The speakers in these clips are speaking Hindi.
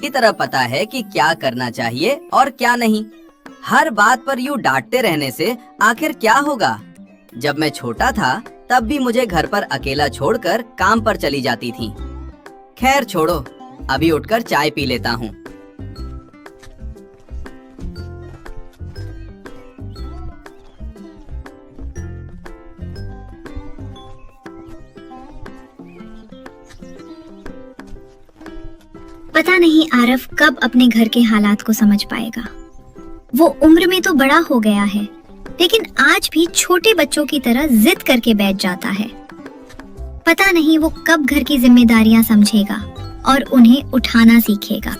की तरह पता है कि क्या करना चाहिए और क्या नहीं। हर बात पर यूँ डांटते रहने से आखिर क्या होगा। जब मैं छोटा था तब भी मुझे घर पर अकेला छोड़कर काम पर चली जाती थी। खैर छोड़ो, अभी उठकर चाय पी लेता हूँ। पता नहीं आरव कब अपने घर के हालात को समझ पाएगा। वो उम्र में तो बड़ा हो गया है, लेकिन आज भी छोटे बच्चों की तरह जिद करके बैठ जाता है। पता नहीं वो कब घर की जिम्मेदारियां समझेगा और उन्हें उठाना सीखेगा।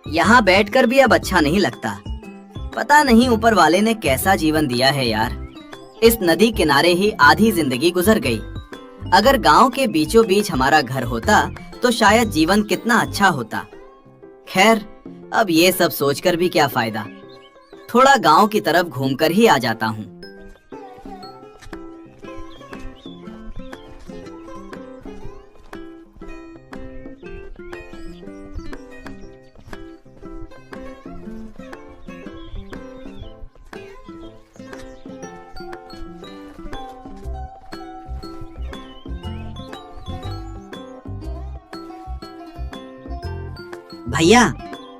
यहाँ बैठकर भी अब अच्छा नहीं लगता। पता नहीं ऊपर वाले ने कैसा जीवन दिया है यार। इस नदी किनारे ही आधी जिंदगी गुजर गई। अगर गांव के बीचों बीच हमारा घर होता तो शायद जीवन कितना अच्छा होता। खैर, अब ये सब सोचकर भी क्या फायदा। थोड़ा गांव की तरफ घूमकर ही आ जाता हूँ। भैया,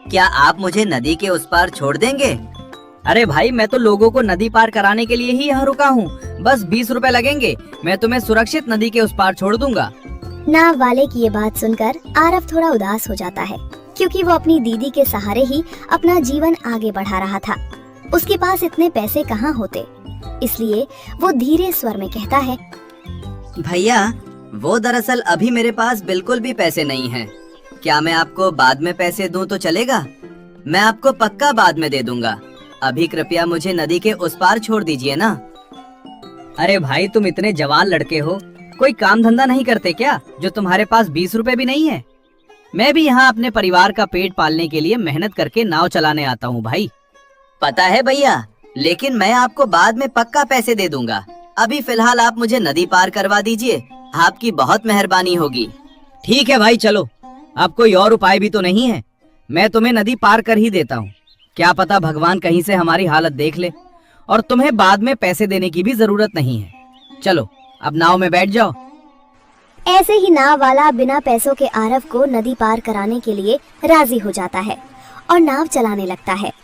क्या आप मुझे नदी के उस पार छोड़ देंगे? अरे भाई, मैं तो लोगों को नदी पार कराने के लिए ही यहाँ रुका हूँ। बस 20 रुपए लगेंगे, मैं तुम्हें सुरक्षित नदी के उस पार छोड़ दूंगा। नाव वाले की ये बात सुनकर आरव थोड़ा उदास हो जाता है, क्योंकि वो अपनी दीदी के सहारे ही अपना जीवन आगे बढ़ा रहा था। उसके पास इतने पैसे कहाँ होते, इसलिए वो धीरे स्वर में कहता है, भैया, वो दरअसल अभी मेरे पास बिल्कुल भी पैसे नहीं हैं। क्या मैं आपको बाद में पैसे दूं तो चलेगा? मैं आपको पक्का बाद में दे दूंगा। अभी कृपया मुझे नदी के उस पार छोड़ दीजिए ना। अरे भाई, तुम इतने जवान लड़के हो, कोई काम धंधा नहीं करते क्या जो तुम्हारे पास 20 रुपए भी नहीं है? मैं भी यहाँ अपने परिवार का पेट पालने के लिए मेहनत करके नाव चलाने आता हूँ भाई। पता है भैया, लेकिन मैं आपको बाद में पक्का पैसे दे दूंगा। अभी फिलहाल आप मुझे नदी पार करवा दीजिए, आपकी बहुत मेहरबानी होगी। ठीक है भाई, चलो। अब कोई और उपाय भी तो नहीं है, मैं तुम्हें नदी पार कर ही देता हूँ। क्या पता भगवान कहीं से हमारी हालत देख ले और तुम्हें बाद में पैसे देने की भी जरूरत नहीं है। चलो, अब नाव में बैठ जाओ। ऐसे ही नाव वाला बिना पैसों के आरव को नदी पार कराने के लिए राजी हो जाता है और नाव चलाने लगता है।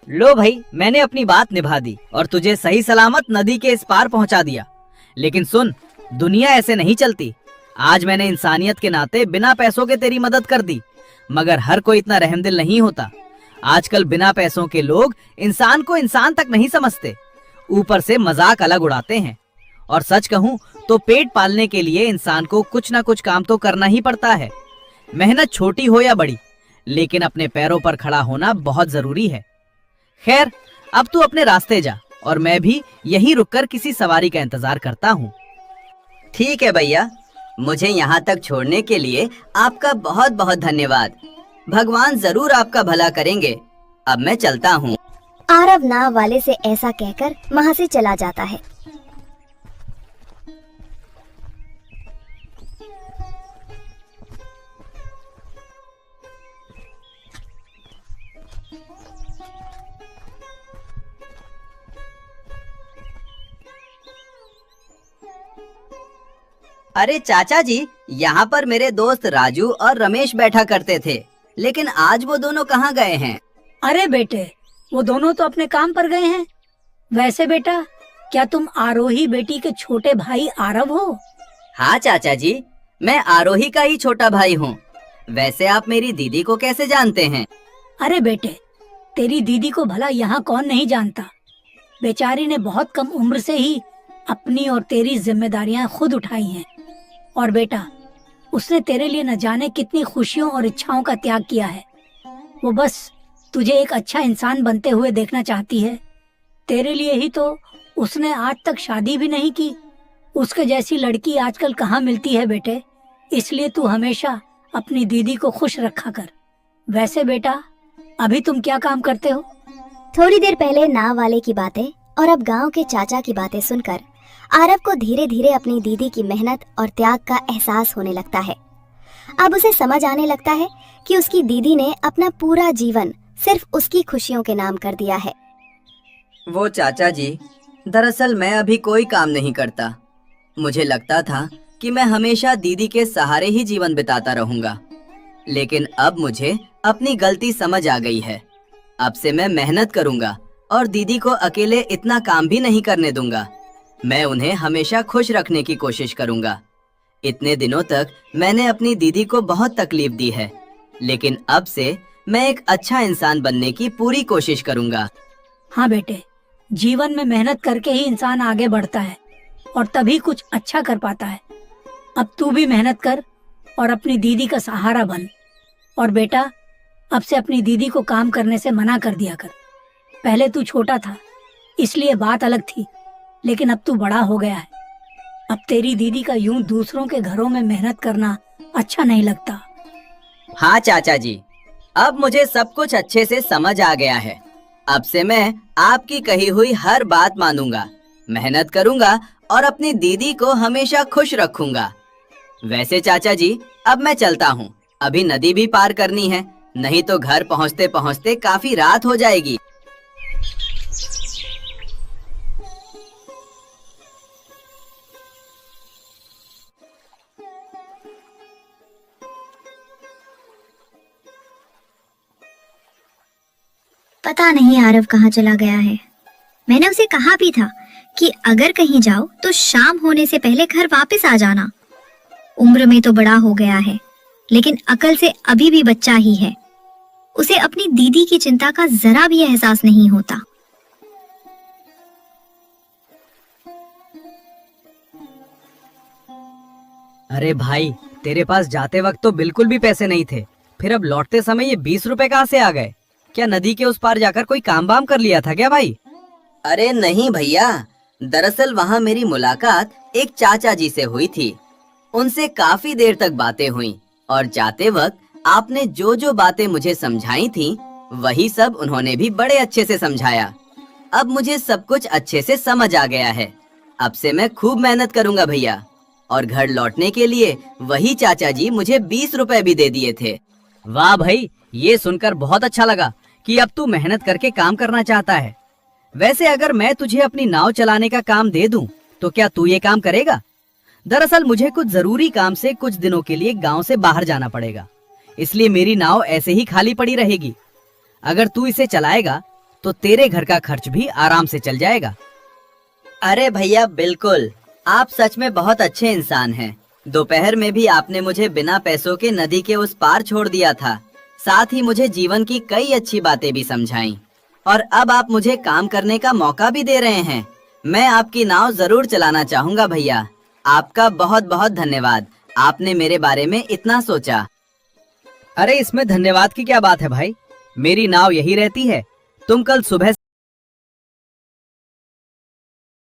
लो भाई, मैंने अपनी बात निभा दी और तुझे सही सलामत नदी के इस पार पहुंचा दिया। लेकिन सुन, दुनिया ऐसे नहीं चलती। आज मैंने इंसानियत के नाते बिना पैसों के तेरी मदद कर दी, मगर हर कोई इतना रहमदिल नहीं होता। आजकल बिना पैसों के लोग इंसान को इंसान तक नहीं समझते, ऊपर से मजाक अलग उड़ाते हैं। और सच कहूं तो पेट पालने के लिए इंसान को कुछ ना कुछ काम तो करना ही पड़ता है। मेहनत छोटी हो या बड़ी, लेकिन अपने पैरों पर खड़ा होना बहुत जरूरी है। खैर, अब तू अपने रास्ते जा और मैं भी यहीं रुककर किसी सवारी का इंतजार करता हूँ। ठीक है भैया, मुझे यहाँ तक छोड़ने के लिए आपका बहुत बहुत धन्यवाद। भगवान जरूर आपका भला करेंगे। अब मैं चलता हूँ। आरव नाव वाले से ऐसा कहकर वहाँ से चला जाता है। अरे चाचा जी, यहाँ पर मेरे दोस्त राजू और रमेश बैठा करते थे, लेकिन आज वो दोनों कहाँ गए हैं? अरे बेटे, वो दोनों तो अपने काम पर गए हैं। वैसे बेटा, क्या तुम आरोही बेटी के छोटे भाई आरव हो? हाँ चाचा जी, मैं आरोही का ही छोटा भाई हूँ। वैसे आप मेरी दीदी को कैसे जानते हैं? अरे बेटे, तेरी दीदी को भला यहाँ कौन नहीं जानता। बेचारी ने बहुत कम उम्र से ही अपनी और तेरी जिम्मेदारियां खुद उठाई हैं। और बेटा, उसने तेरे लिए न जाने कितनी खुशियों और इच्छाओं का त्याग किया है। वो बस तुझे एक अच्छा इंसान बनते हुए देखना चाहती है। तेरे लिए ही तो उसने आज तक शादी भी नहीं की। उसके जैसी लड़की आजकल कहाँ मिलती है बेटे, इसलिए तू हमेशा अपनी दीदी को खुश रखा कर। वैसे बेटा, अभी तुम क्या काम करते हो? थोड़ी देर पहले नाव वाले की बातें और अब गांव के चाचा की बातें सुनकर आरव को धीरे धीरे अपनी दीदी की मेहनत और त्याग का एहसास होने लगता है। अब उसे समझ आने लगता है कि उसकी दीदी ने अपना पूरा जीवन सिर्फ उसकी खुशियों के नाम कर दिया है। वो चाचा जी, दरअसल मैं अभी कोई काम नहीं करता। मुझे लगता था कि मैं हमेशा दीदी के सहारे ही जीवन बिताता रहूंगा, लेकिन अब मुझे अपनी गलती समझ आ गई है। अब से मैं मेहनत करूंगा और दीदी को अकेले इतना काम भी नहीं करने दूंगा। मैं उन्हें हमेशा खुश रखने की कोशिश करूंगा। इतने दिनों तक मैंने अपनी दीदी को बहुत तकलीफ दी है, लेकिन अब से मैं एक अच्छा इंसान बनने की पूरी कोशिश करूंगा। हाँ बेटे, जीवन में मेहनत करके ही इंसान आगे बढ़ता है और तभी कुछ अच्छा कर पाता है। अब तू भी मेहनत कर और अपनी दीदी का सहारा बन। और बेटा, अब से अपनी दीदी को काम करने से मना कर दिया कर। पहले तू छोटा था इसलिए बात अलग थी, लेकिन अब तू बड़ा हो गया है। अब तेरी दीदी का यूं दूसरों के घरों में मेहनत करना अच्छा नहीं लगता। हाँ चाचा जी, अब मुझे सब कुछ अच्छे से समझ आ गया है। अब से मैं आपकी कही हुई हर बात मानूंगा, मेहनत करूंगा और अपनी दीदी को हमेशा खुश रखूंगा। वैसे चाचा जी, अब मैं चलता हूँ। अभी नदी भी पार करनी है, नहीं तो घर पहुँचते पहुँचते काफी रात हो जाएगी। पता नहीं आरव कहाँ चला गया है। मैंने उसे कहा भी था कि अगर कहीं जाओ तो शाम होने से पहले घर वापस आ जाना। उम्र में तो बड़ा हो गया है, लेकिन अकल से अभी भी बच्चा ही है। उसे अपनी दीदी की चिंता का जरा भी एहसास नहीं होता। अरे भाई, तेरे पास जाते वक्त तो बिल्कुल भी पैसे नहीं थे, फिर अब लौटते समय ये 20 रुपए कहाँ से आ गए? क्या नदी के उस पार जाकर कोई काम वाम कर लिया था क्या भाई? अरे नहीं भैया, दरअसल वहाँ मेरी मुलाकात एक चाचा जी से हुई थी। उनसे काफी देर तक बातें हुई और जाते वक्त आपने जो जो बातें मुझे समझाई थी, वही सब उन्होंने भी बड़े अच्छे से समझाया। अब मुझे सब कुछ अच्छे से समझ आ गया है। अब से मैं खूब मेहनत करूंगा भैया। और घर लौटने के लिए वही चाचा जी मुझे 20 रुपए भी दे दिए थे। वाह भाई, ये सुनकर बहुत अच्छा लगा कि अब तू मेहनत करके काम करना चाहता है। वैसे अगर मैं तुझे अपनी नाव चलाने का काम दे दूं, तो क्या तू ये काम करेगा? दरअसल मुझे कुछ जरूरी काम से कुछ दिनों के लिए गांव से बाहर जाना पड़ेगा, इसलिए मेरी नाव ऐसे ही खाली पड़ी रहेगी। अगर तू इसे चलाएगा तो तेरे घर का खर्च भी आराम से चल जाएगा। अरे भैया बिल्कुल, आप सच में बहुत अच्छे इंसान हैं। दोपहर में भी आपने मुझे बिना पैसों के नदी के उस पार छोड़ दिया था, साथ ही मुझे जीवन की कई अच्छी बातें भी समझाई, और अब आप मुझे काम करने का मौका भी दे रहे हैं। मैं आपकी नाव जरूर चलाना चाहूंगा भैया। आपका बहुत बहुत धन्यवाद, आपने मेरे बारे में इतना सोचा। अरे इसमें धन्यवाद की क्या बात है भाई, मेरी नाव यही रहती है। तुम कल सुबह